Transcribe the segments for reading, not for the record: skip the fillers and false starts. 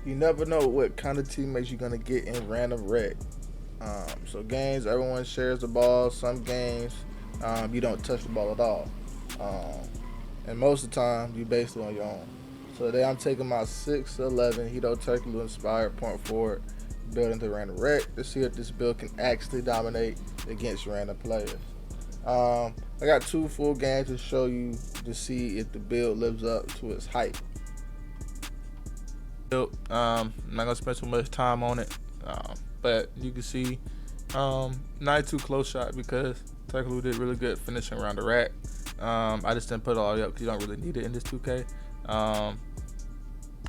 you never know what kind of teammates you're gonna get in random rec. So games, everyone shares the ball. Some games, you don't touch the ball at all. Um, and most of the time, you basically on your own. So today I'm taking my 6'11" Hedo Türkoğlu inspired point forward build into random rec to see if this build can actually dominate against random players. I got 2 full games to show you to see if the build lives up to its hype. I'm not gonna spend too much time on it, but you can see, not too close shot because Turkoglu did really good finishing around the rack. I just didn't put it all the way up because you don't really need it in this 2K.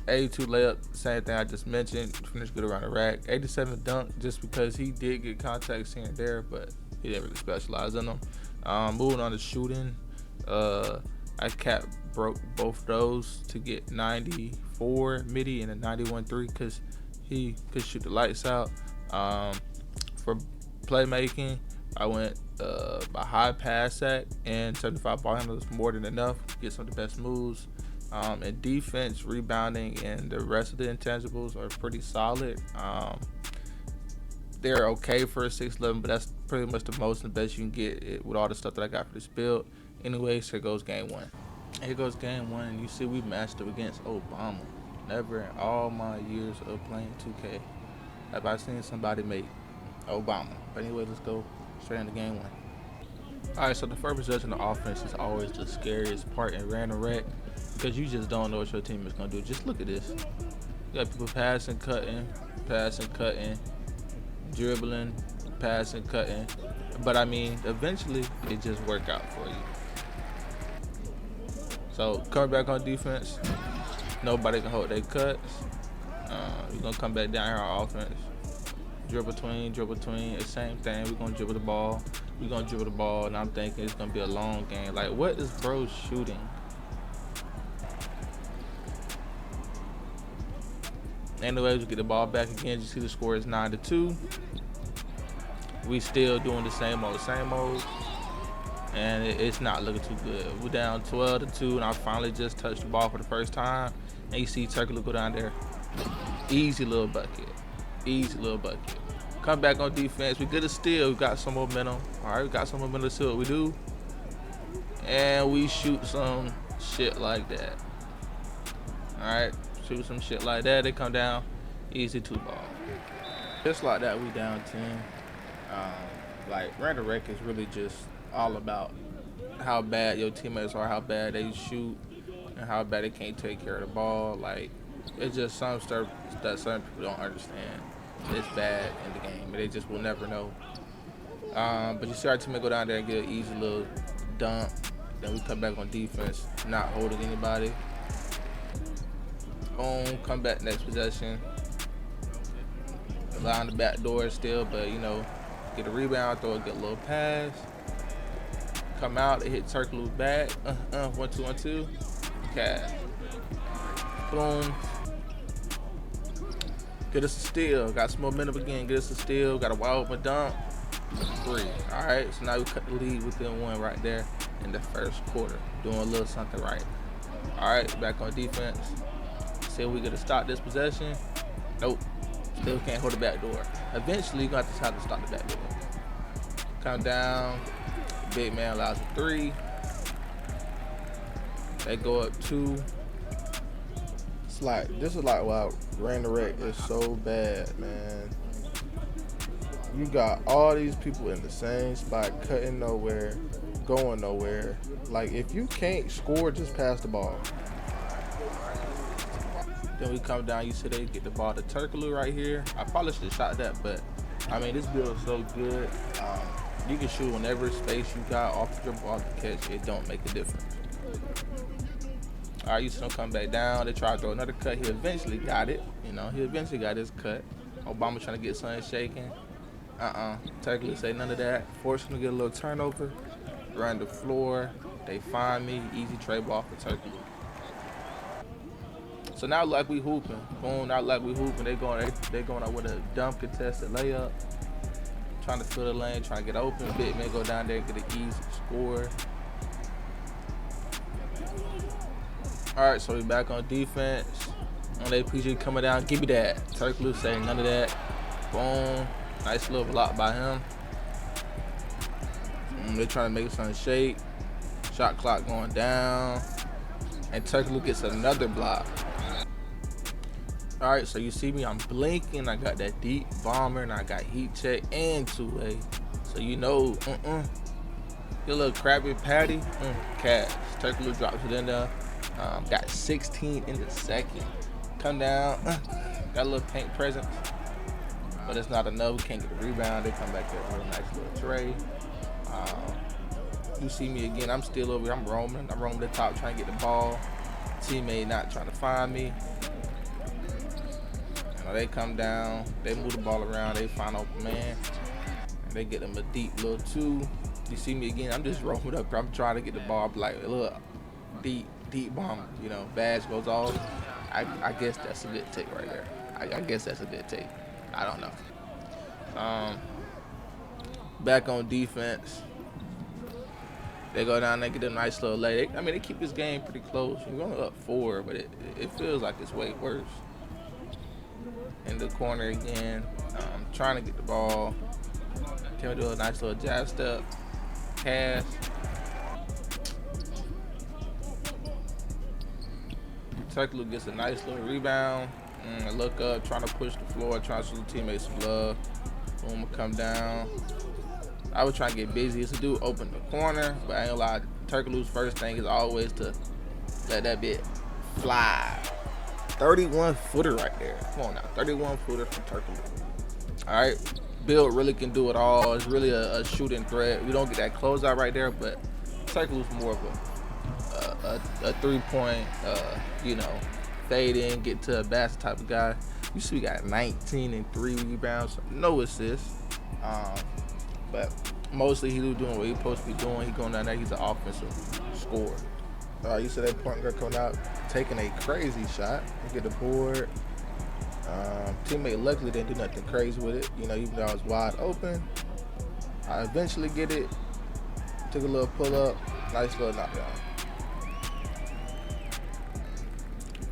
82 layup, same thing I just mentioned, finished good around the rack. 87 dunk, just because he did get contacts here and there, but he didn't really specialize in them. Moving on to shooting, I broke both those to get 94 midi and a 91 3 because he could shoot the lights out. For playmaking, I went a high pass at and 75 ball handlers, more than enough to get some of the best moves. And defense, rebounding, and the rest of the intangibles are pretty solid. They're okay for a 6'11", but that's pretty much the most and the best you can get with all the stuff that I got for this build. Anyways, here goes game 1. Here goes game 1, and you see we matched up against Obama. Never in all my years of playing 2K have I seen somebody make Obama. But anyway, let's go straight into game 1. Alright, so the first possession of offense is always the scariest part in random rec because you just don't know what your team is going to do. Just look at this. You got people passing, cutting, dribbling, passing, cutting. But I mean, eventually, it just work out for you. So, coming back on defense, nobody can hold their cuts. We're going to come back down here on offense. Dribble between, the same thing. We're going to dribble the ball. And I'm thinking it's going to be a long game. Like, what is bro shooting? Anyways, we get the ball back again. You see the score is 9-2. We still doing the same old. And it's not looking too good. We're down 12-2, and I finally just touched the ball for the first time. And you see Turkoglu go down there. Easy little bucket. Come back on defense. We get a steal. We got some momentum. All right, we got some momentum to see what we do. And we shoot some shit like that. All right, shoot some shit like that. They come down. Easy 2 ball. Just like that, we down 10. Like, random rec is really just all about how bad your teammates are, how bad they shoot, and how bad they can't take care of the ball. Like, it's just some stuff that certain people don't understand. It's bad in the game, and they just will never know. But you see our teammate go down there and get an easy little dunk. Then we come back on defense, not holding anybody. Boom, come back next possession. Line the back door still, but you know, get a rebound, throw it, get a little pass. Come out, they hit Turkoglu's back. 1-2-1-2. Cash. Boom. Get us a steal. Got some momentum again. Get us a steal. Got a wide open dunk. 3. All right, so now we cut the lead within 1 right there in the first quarter. Doing a little something right. All right, back on defense. See if we get to stop this possession. Nope. Still can't hold the back door. Eventually, you're going to have to stop the back door. Come down. Big man allows a 3. They go up 2. This is like why random rec is so bad, man. You got all these people in the same spot, cutting nowhere, going nowhere. Like, if you can't score, just pass the ball. Then we come down, you see they get the ball to Turkoglu right here. I probably should have shot that, but I mean, this build is so good. You can shoot whenever space you got off the dribble, off the catch. It don't make a difference. All right, you see him come back down. They try to throw another cut. He eventually got it. You know, he eventually got his cut. Obama trying to get something shaking. Turkoglu say none of that. Forced him to get a little turnover. Run the floor. They find me. Easy trade ball for Turkoglu. So now like we hooping. Boom, now like we hooping. They going out with a dumb contested layup. Trying to fill the lane, trying to get open. Big man go down there and get an easy score. All right, so we back on defense. On their PG coming down, give me that. Turkoglu saying none of that. Boom. Nice little block by him. They're trying to make something shake. Shot clock going down. And Turkoglu gets another block. Alright, so you see me, I'm blinking. I got that deep bomber and I got heat check and two-way. So you know, your little Krabby Patty, cash. Turkoglu drops it in there. Got 16 in the second. Come down, got a little paint presence, but it's not enough. We can't get the rebound. They come back there with a nice little tray. You see me again, I'm still over here. I'm roaming the top trying to get the ball. Teammate not trying to find me. They come down, they move the ball around, they find open man, and they get them a deep little two. You see me again, I'm just roaming up. I'm trying to get the ball, like a little deep bomb, you know, badge goes off. I guess that's a good take right there. I guess that's a good take. I don't know. Back on defense. They go down, they get a nice little lay. They keep this game pretty close. We're only up 4, but it feels like it's way worse. In the corner again, trying to get the ball. Can we do a nice little jab step, pass. Turkoglu gets a nice little rebound. Look up, trying to push the floor, trying to show the teammates some love. Boom, come down. I was trying to get busy. It's a dude open the corner, but I ain't gonna lie. Turkoglu's first thing is always to let that bit fly. 31-footer right there. Come on now, 31-footer from Turkoglu. All right, Build really can do it all. It's really a shooting threat. We don't get that closeout right there, but Turkoglu's more of a three-point, you know, fade in, get to a basket type of guy. You see, we got 19 and 3 rebounds, no assists, but mostly he's doing what he's supposed to be doing. He's going down there. He's an offensive scorer. You see that point guard coming out, taking a crazy shot. You get the board. Teammate luckily didn't do nothing crazy with it. You know, even though I was wide open, I eventually get it. Took a little pull up, nice little knockdown.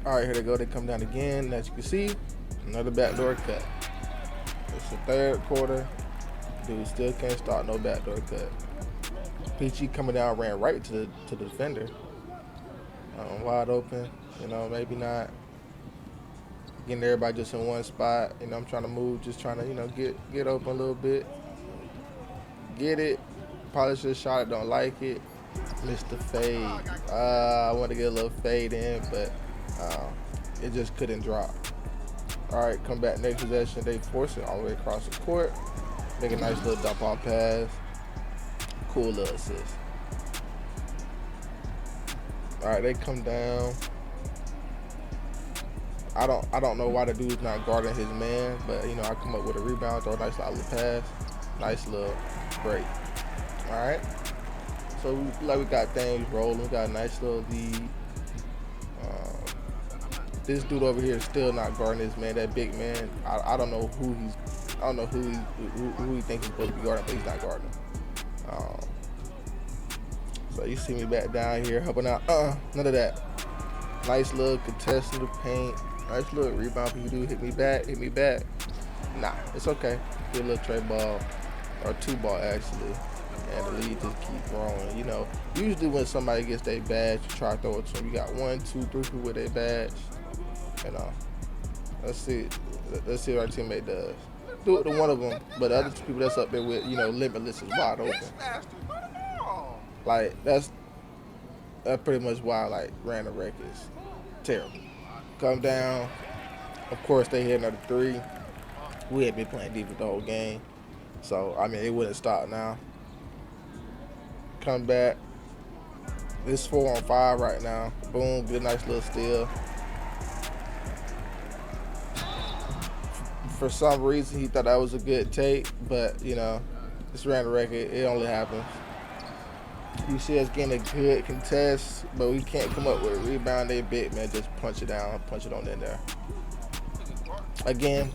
All right, here they go. They come down again. As you can see, another backdoor cut. It's the third quarter. Dude still can't start no backdoor cut. PG coming down, ran right to the defender. Wide open, you know, maybe not. Getting everybody just in one spot. You know, I'm trying to move, just trying to, you know, get open a little bit. Get it. Probably should have shot it, don't like it. Missed the fade. I wanted to get a little fade in, but it just couldn't drop. All right, come back next possession. They force it all the way across the court. Make a nice little dump off pass. Cool little assist. All right, they come down. I don't know why the dude's not guarding his man, but you know, I come up with a rebound, throw a nice little pass, nice little break. All right, so we got things rolling. We got a nice little lead. This dude over here is still not guarding his man. That big man, I don't know who he thinks he's supposed to be guarding, but he's not guarding. So you see me back down here helping out. None of that. Nice little contest in the paint. Nice little rebound for you, dude. Hit me back. Nah, it's okay. Get a little tray ball, or 2-ball actually, and the lead just keep growing. You know, usually when somebody gets their badge, you try to throw it to them. You got 1, 2, 3 people with their badge. You know, let's see what our teammate does. Do it to one of them, but the other 2 people that's up there with, you know, limitless is wide open. Like that's pretty much why like random wreck is terrible. Come down. Of course they hit another 3. We had been playing defense the whole game, so I mean it wouldn't stop now. Come back. This 4-on-5 right now. Boom, good nice little steal. For some reason he thought that was a good take, but you know, this random record, it only happens. You see us getting a good contest, but we can't come up with a rebound. They big man, just punch it down, punch it on in there. Again,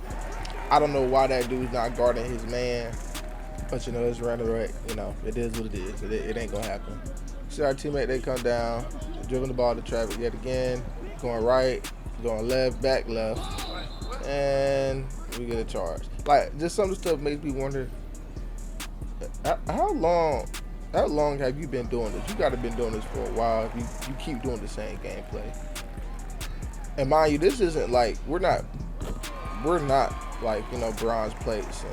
I don't know why that dude's not guarding his man, but you know, it's random right. You know, it is what it is. It ain't gonna happen. See our teammate, they come down, dribbling the ball to traffic yet again, going right, Going left, back left, and we get a charge. Like, just some of the stuff makes me wonder, how long have you been doing this? You gotta been doing this for a while. If you keep doing the same gameplay. And mind you, this isn't like we're not like, you know, bronze plates and,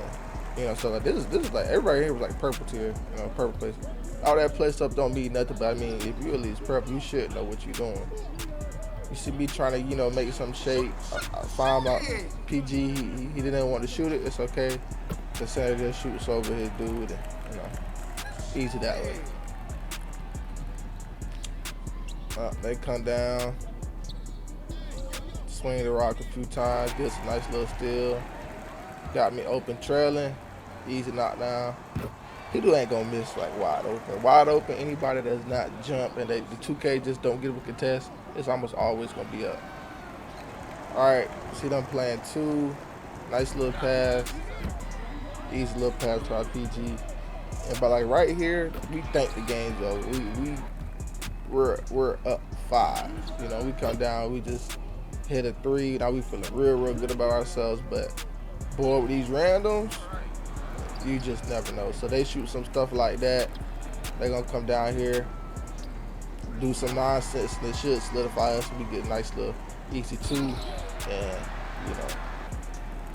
you know, so like this is like everybody here was like purple tier, you know, purple place. All that play stuff don't mean nothing, but I mean, if you at least purple, you should know what you're doing. You see me trying to, you know, make some shape. I found out PG, he didn't want to shoot it. It's okay. The center just shoots over his dude, and, you know, easy that way. They come down, swing the rock a few times, gets a nice little steal. Got me open trailing, easy knockdown. Hedo ain't gonna miss like wide open. Wide open, anybody that's not jump and the 2K just don't get a contest, it's almost always gonna be up. All right, see them playing two, nice little pass, easy little pass to our PG. And but like right here, we think the game's over. We're up 5. You know, we come down, we just hit a 3. Now we feeling real good about ourselves, but boy, with these randoms, you just never know. So they shoot some stuff like that. They're gonna come down here, do some nonsense, and they should solidify us. We get a nice little easy 2, and you know,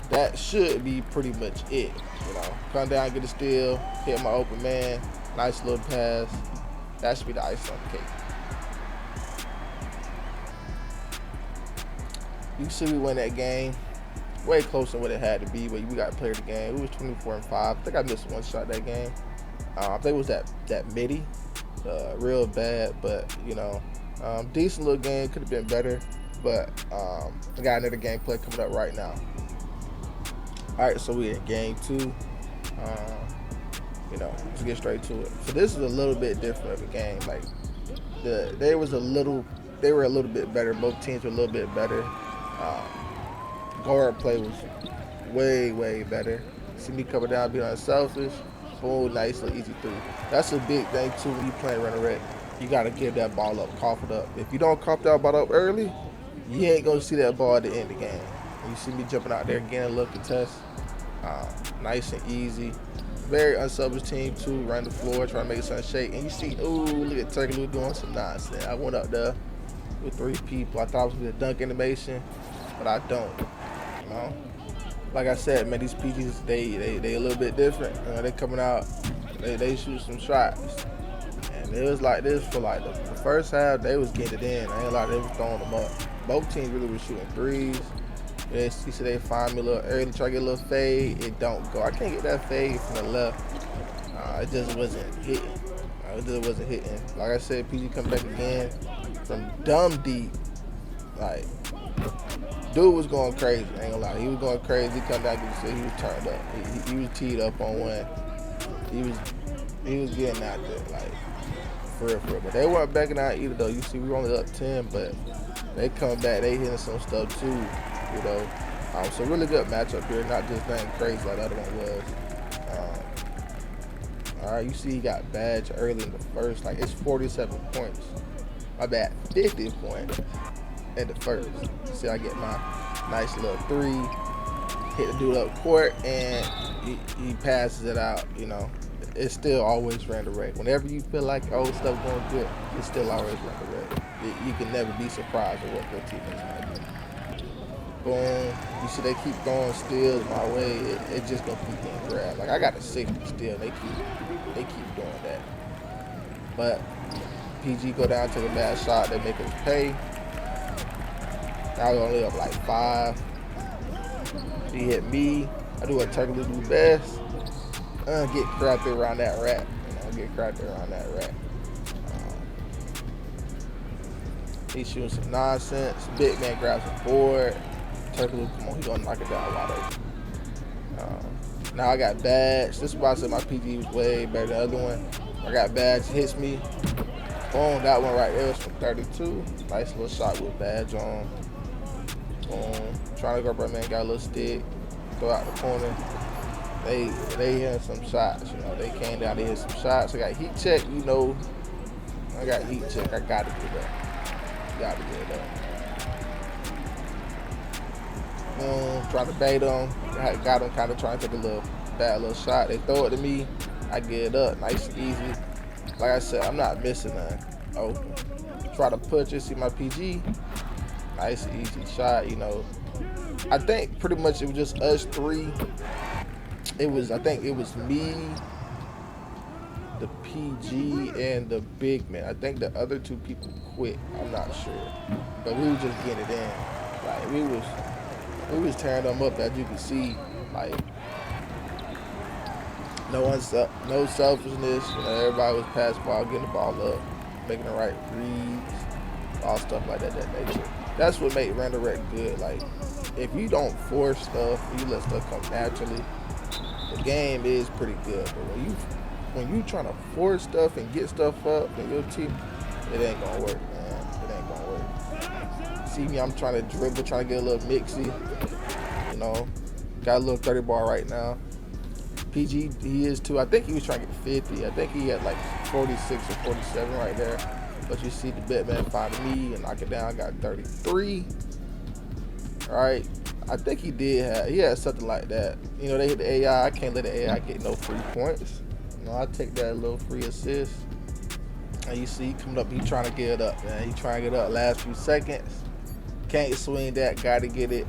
that should be pretty much it. You know, come down, get a steal, hit my open man, nice little pass. That should be the ice on the cake. You see we win that game. Way closer than what it had to be, but we got to play the game. It was 24-5. I think I missed one shot that game. I think it was that midi, real bad, but you know, decent little game. Could have been better, but I got another gameplay coming up right now. All right, so we in game 2. You know, let's get straight to it. So this is a little bit different of a game. Like they were a little bit better. Both teams were a little bit better. Guard play was way better. See me coming down, being unselfish. Boom, nice little easy 3. That's a big thing too when you playing running red. You gotta give that ball up, cough it up. If you don't cough that ball up early, you ain't gonna see that ball at the end of the game. And you see me jumping out there getting a little contest. Nice and easy. Very unselfish team too. Run the floor, trying to make something shake. And you see, ooh, look at Turkoglu doing some nonsense. I went up there with 3 people. I thought it was gonna be a dunk animation, but I don't. You know, like I said, man, these PGs they a little bit different. You know, they coming out, they shoot some shots, and it was like this for like the first half. They was getting it in. I ain't like they was throwing them up. Both teams really were shooting 3s. You see, they find me a little early, try to get a little fade. It don't go. I can't get that fade from the left. It just wasn't hitting. It just wasn't hitting. Like I said, PG come back again from dumb deep. Like, dude was going crazy. I ain't gonna lie. He was going crazy. He come back and said he was turned up. He was teed up on one. He was getting out there, like, for real. But they weren't backing out either, though. You see, we were only up 10, but they come back. They hitting some stuff too. You know, so really good matchup here, not just nothing crazy like the other one was. All right, you see he got badge early in the first, like it's 47 points. My bad, 50 points in the first. See, I get my nice little 3, hit the dude up court, and he passes it out. You know, it's still always ran the red. Whenever you feel like old stuff going good, it's still always ran the red. You can never be surprised at what your teammates might do. Boom. You see they keep throwing steals my way. It just gonna keep getting grabbed. Like I got a 60 steal. They keep doing that. But PG go down, take a bad shot. They make us pay. Now we only up like 5. He hit me. I do what Turkoglu do best. Get crafted around that rack. You know, get crafted around that rack. He's shooting some nonsense. Big man grabs a board. Turkoglu, come on, he gonna knock it down wide open. Now I got badge. This is why I said my PG was way better than the other one. I got badge, hits me. Boom, that one right there was from 32. Nice little shot with badge on. Boom. Trying to go up, man, got a little stick. Throw out the corner. They hitting some shots, you know. They came down, they hit some shots. I got heat check, you know. I got heat check. I gotta get up. Gotta get it up. trying to bait them. Got them kind of trying to take a little bad little shot. They throw it to me. I get it up, nice and easy. Like I said, I'm not missing nothing. Open. Try to push it. See my PG. Nice and easy shot. I think pretty much it was just us three. I think it was me, the PG, and the big man. I think the other two people quit. I'm not sure, but we was just getting it in. Like we was tearing them up, as you can see. Like no selfishness. Everybody was passing ball, getting the ball up, making the right reads, all stuff like that nature. That's what made Randall Wreck good. Like if you don't force stuff, you let stuff come naturally. The game is pretty good, but when you trying to force stuff and get stuff up in your team, it ain't gonna work, man. It ain't gonna work. See me, I'm trying to dribble, trying to get a little mixy. Got a little 30 ball right now. PG, he is too. I think he was trying to get 50. I think he had like 46 or 47 right there. But you see the Batman find me and knock it down. I got 33. All right. I think he had something like that. They hit the AI. I can't let the AI get no free points. I take that little free assist. And you see, coming up, he trying to get it up, man. He trying to get it up last few seconds. Can't swing that. Got to get it.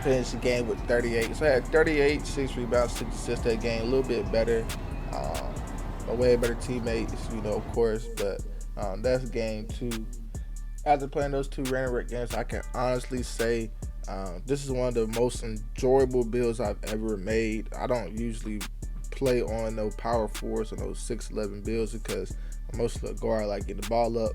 Finish the game with 38. So I had 38, 6 rebounds, 6 assists that game. A little bit better. A way better teammates, of course. But that's game 2. After playing those 2 Random Wreck games, I can honestly say this is one of the most enjoyable builds I've ever made. I don't usually play on no power forwards or those 6'11 builds because I'm mostly a guard, like getting the ball up.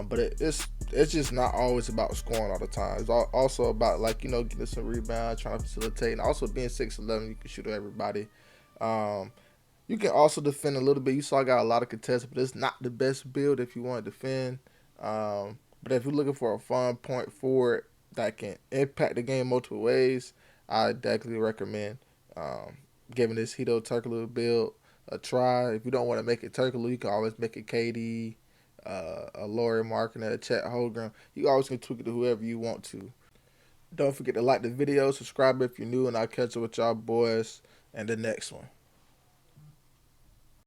But it's just not always about scoring all the time. It's also about getting some rebounds, trying to facilitate, and also being 6'11, you can shoot at everybody. You can also defend a little bit. You saw I got a lot of contests, but it's not the best build if you want to defend. But if you're looking for a fun point forward that can impact the game multiple ways, I definitely recommend giving this Hedo Türkoğlu build a try. If you don't want to make it Türkoğlu, you can always make it KD, a Laurie Markkinen, a Chet Holmgren. You always can tweak it to whoever you want to. Don't forget to like the video, subscribe if you're new, and I'll catch up with y'all boys in the next one.